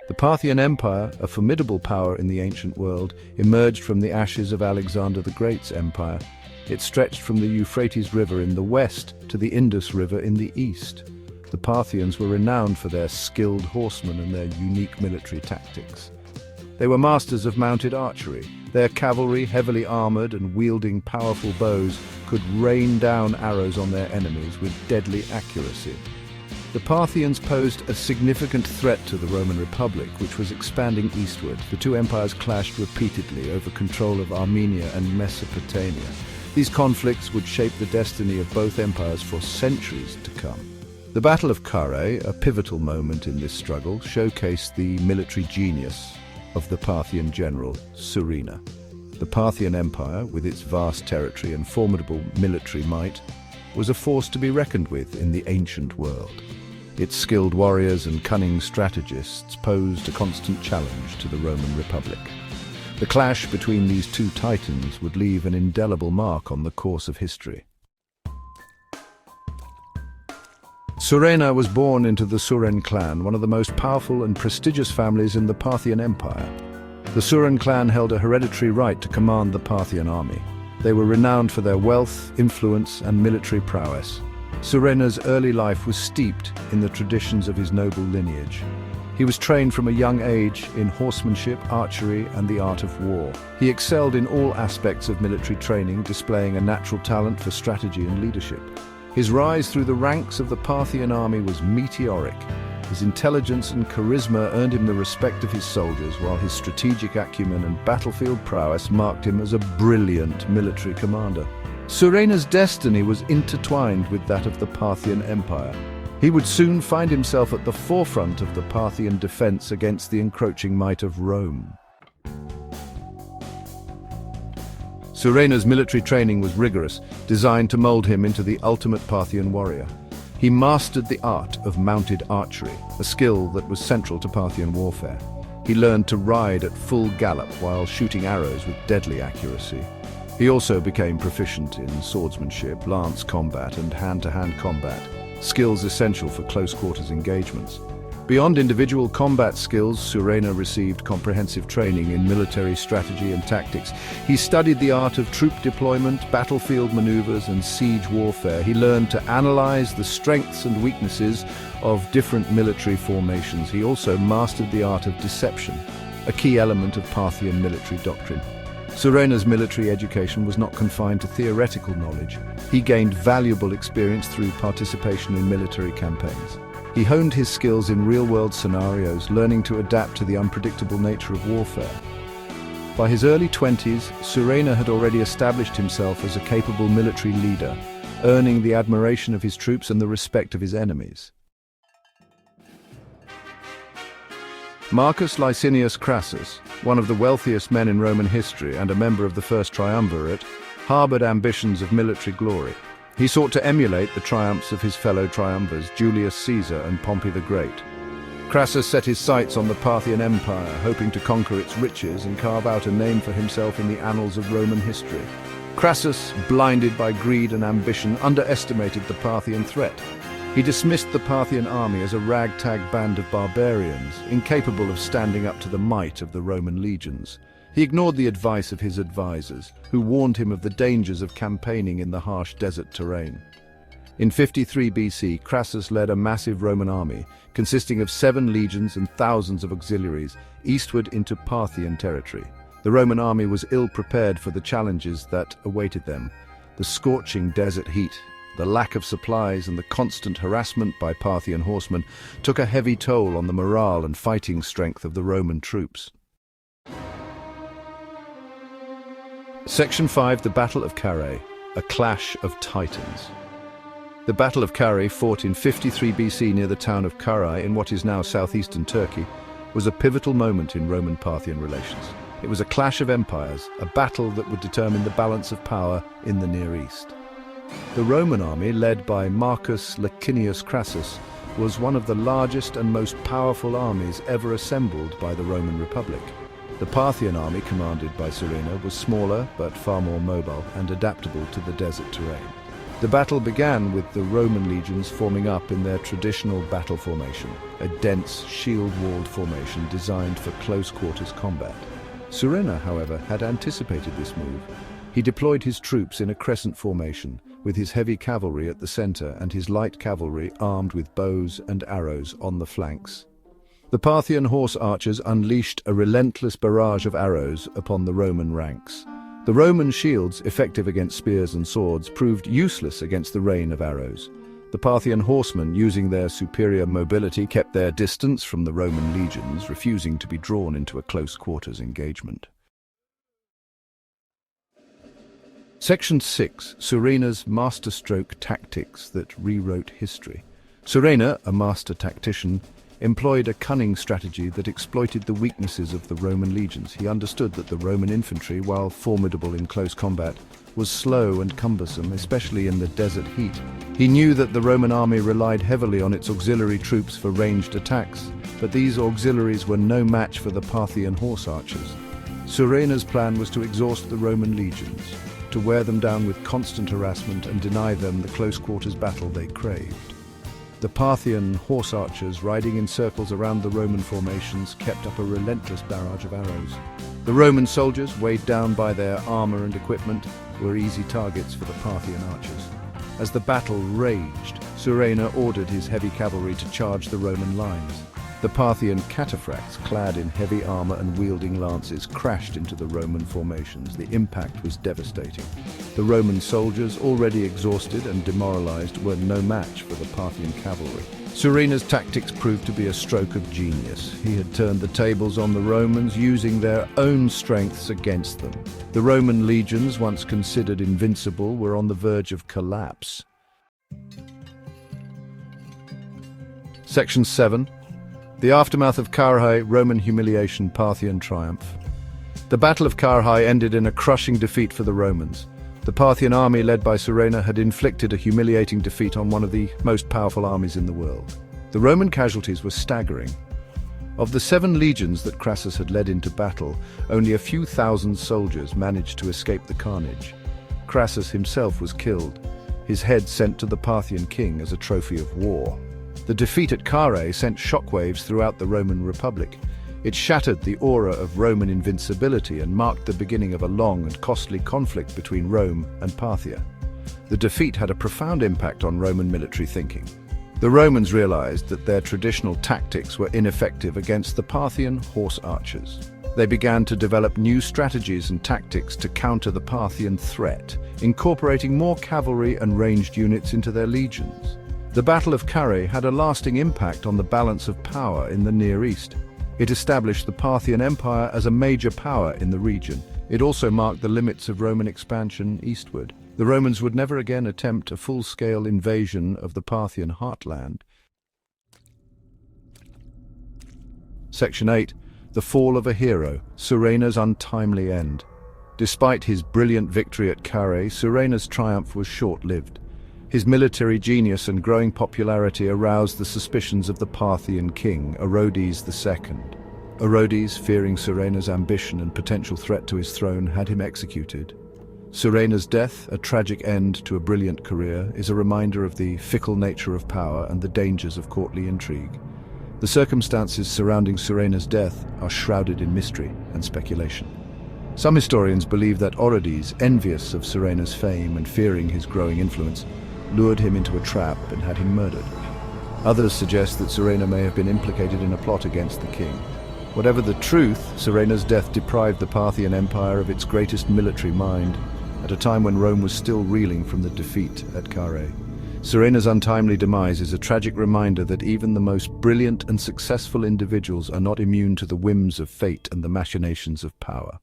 The Parthian Empire, a formidable power in the ancient world, emerged from the ashes of Alexander the Great's empire. It stretched from the Euphrates River in the west to the Indus River in the east. The Parthians were renowned for their skilled horsemen and their unique military tactics. They were masters of mounted archery. Their cavalry, heavily armored and wielding powerful bows, could rain down arrows on their enemies with deadly accuracy. The Parthians posed a significant threat to the Roman Republic, which was expanding eastward. The two empires clashed repeatedly over control of Armenia and Mesopotamia. These conflicts would shape the destiny of both empires for centuries to come. The Battle of Carrhae, a pivotal moment in this struggle, showcased the military genius of the Parthian general, Surena. The Parthian Empire, with its vast territory and formidable military might, was a force to be reckoned with in the ancient world. Its skilled warriors and cunning strategists posed a constant challenge to the Roman Republic. The clash between these two titans would leave an indelible mark on the course of history. Surena was born into the Suren clan, one of the most powerful and prestigious families in the Parthian Empire. The Suren clan held a hereditary right to command the Parthian army. They were renowned for their wealth, influence, and military prowess. Surena's early life was steeped in the traditions of his noble lineage. He was trained from a young age in horsemanship, archery, and the art of war. He excelled in all aspects of military training, displaying a natural talent for strategy and leadership. His rise through the ranks of the Parthian army was meteoric. His intelligence and charisma earned him the respect of his soldiers, while his strategic acumen and battlefield prowess marked him as a brilliant military commander. Surena's destiny was intertwined with that of the Parthian Empire. He would soon find himself at the forefront of the Parthian defense against the encroaching might of Rome. Surena's military training was rigorous, designed to mold him into the ultimate Parthian warrior. He mastered the art of mounted archery, a skill that was central to Parthian warfare. He learned to ride at full gallop while shooting arrows with deadly accuracy. He also became proficient in swordsmanship, lance combat, and hand-to-hand combat, skills essential for close-quarters engagements. Beyond individual combat skills, Surena received comprehensive training in military strategy and tactics. He studied the art of troop deployment, battlefield maneuvers, and siege warfare. He learned to analyze the strengths and weaknesses of different military formations. He also mastered the art of deception, a key element of Parthian military doctrine. Surena's military education was not confined to theoretical knowledge. He gained valuable experience through participation in military campaigns. He honed his skills in real-world scenarios, learning to adapt to the unpredictable nature of warfare. By his early 20s, Surena had already established himself as a capable military leader, earning the admiration of his troops and the respect of his enemies. Marcus Licinius Crassus, one of the wealthiest men in Roman history and a member of the First Triumvirate, harbored ambitions of military glory. He sought to emulate the triumphs of his fellow triumvirs, Julius Caesar and Pompey the Great. Crassus set his sights on the Parthian Empire, hoping to conquer its riches and carve out a name for himself in the annals of Roman history. Crassus, blinded by greed and ambition, underestimated the Parthian threat. He dismissed the Parthian army as a ragtag band of barbarians, incapable of standing up to the might of the Roman legions. He ignored the advice of his advisors, who warned him of the dangers of campaigning in the harsh desert terrain. In 53 BC, Crassus led a massive Roman army, consisting of 7 legions and thousands of auxiliaries, eastward into Parthian territory. The Roman army was ill-prepared for the challenges that awaited them. The scorching desert heat, the lack of supplies, and the constant harassment by Parthian horsemen took a heavy toll on the morale and fighting strength of the Roman troops. Section 5, the Battle of Carrhae, a clash of titans. The Battle of Carrhae, fought in 53 BC near the town of Carrhae in what is now southeastern Turkey, was a pivotal moment in Roman-Parthian relations. It was a clash of empires, a battle that would determine the balance of power in the Near East. The Roman army, led by Marcus Licinius Crassus, was one of the largest and most powerful armies ever assembled by the Roman Republic. The Parthian army, commanded by Surena, was smaller but far more mobile and adaptable to the desert terrain. The battle began with the Roman legions forming up in their traditional battle formation, a dense, shield-walled formation designed for close-quarters combat. Surena, however, had anticipated this move. He deployed his troops in a crescent formation, with his heavy cavalry at the center and his light cavalry armed with bows and arrows on the flanks. The Parthian horse archers unleashed a relentless barrage of arrows upon the Roman ranks. The Roman shields, effective against spears and swords, proved useless against the rain of arrows. The Parthian horsemen, using their superior mobility, kept their distance from the Roman legions, refusing to be drawn into a close-quarters engagement. Section 6. Surena's masterstroke tactics that rewrote history. Surena, a master tactician, employed a cunning strategy that exploited the weaknesses of the Roman legions. He understood that the Roman infantry, while formidable in close combat, was slow and cumbersome, especially in the desert heat. He knew that the Roman army relied heavily on its auxiliary troops for ranged attacks, but these auxiliaries were no match for the Parthian horse archers. Surena's plan was to exhaust the Roman legions, to wear them down with constant harassment and deny them the close-quarters battle they craved. The Parthian horse archers, riding in circles around the Roman formations, kept up a relentless barrage of arrows. The Roman soldiers, weighed down by their armor and equipment, were easy targets for the Parthian archers. As the battle raged, Surena ordered his heavy cavalry to charge the Roman lines. The Parthian cataphracts, clad in heavy armor and wielding lances, crashed into the Roman formations. The impact was devastating. The Roman soldiers, already exhausted and demoralized, were no match for the Parthian cavalry. Surena's tactics proved to be a stroke of genius. He had turned the tables on the Romans, using their own strengths against them. The Roman legions, once considered invincible, were on the verge of collapse. Section 7. The aftermath of Carrhae, Roman humiliation, Parthian triumph. The Battle of Carrhae ended in a crushing defeat for the Romans. The Parthian army, led by Surena, had inflicted a humiliating defeat on one of the most powerful armies in the world. The Roman casualties were staggering. Of the 7 legions that Crassus had led into battle, only a few thousand soldiers managed to escape the carnage. Crassus himself was killed, his head sent to the Parthian king as a trophy of war. The defeat at Carrhae sent shockwaves throughout the Roman Republic. It shattered the aura of Roman invincibility and marked the beginning of a long and costly conflict between Rome and Parthia. The defeat had a profound impact on Roman military thinking. The Romans realized that their traditional tactics were ineffective against the Parthian horse archers. They began to develop new strategies and tactics to counter the Parthian threat, incorporating more cavalry and ranged units into their legions. The Battle of Carrhae had a lasting impact on the balance of power in the Near East. It established the Parthian Empire as a major power in the region. It also marked the limits of Roman expansion eastward. The Romans would never again attempt a full-scale invasion of the Parthian heartland. Section 8. The fall of a hero, Surena's untimely end. Despite his brilliant victory at Carrhae, Surena's triumph was short-lived. His military genius and growing popularity aroused the suspicions of the Parthian king, Orodes II. Orodes, fearing Surena's ambition and potential threat to his throne, had him executed. Surena's death, a tragic end to a brilliant career, is a reminder of the fickle nature of power and the dangers of courtly intrigue. The circumstances surrounding Surena's death are shrouded in mystery and speculation. Some historians believe that Orodes, envious of Surena's fame and fearing his growing influence, lured him into a trap and had him murdered. Others suggest that Surena may have been implicated in a plot against the king. Whatever the truth, Surena's death deprived the Parthian Empire of its greatest military mind, at a time when Rome was still reeling from the defeat at Carrhae. Surena's untimely demise is a tragic reminder that even the most brilliant and successful individuals are not immune to the whims of fate and the machinations of power.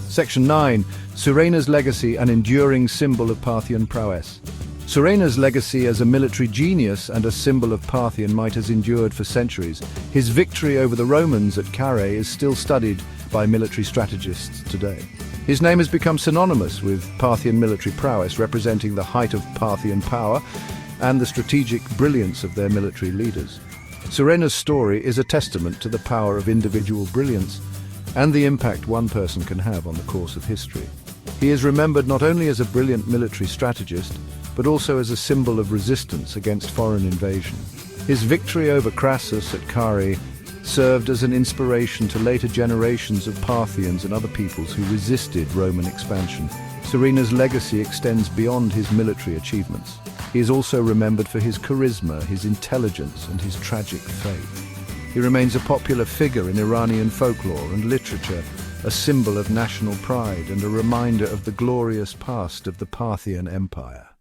Section 9. Surena's legacy, an enduring symbol of Parthian prowess. Surena's legacy as a military genius and a symbol of Parthian might has endured for centuries. His victory over the Romans at Carrhae is still studied by military strategists today. His name has become synonymous with Parthian military prowess, representing the height of Parthian power and the strategic brilliance of their military leaders. Surena's story is a testament to the power of individual brilliance and the impact one person can have on the course of history. He is remembered not only as a brilliant military strategist, but also as a symbol of resistance against foreign invasion. His victory over Crassus at Carrhae served as an inspiration to later generations of Parthians and other peoples who resisted Roman expansion. Surena's legacy extends beyond his military achievements. He is also remembered for his charisma, his intelligence, and his tragic fate. He remains a popular figure in Iranian folklore and literature, a symbol of national pride and a reminder of the glorious past of the Parthian Empire.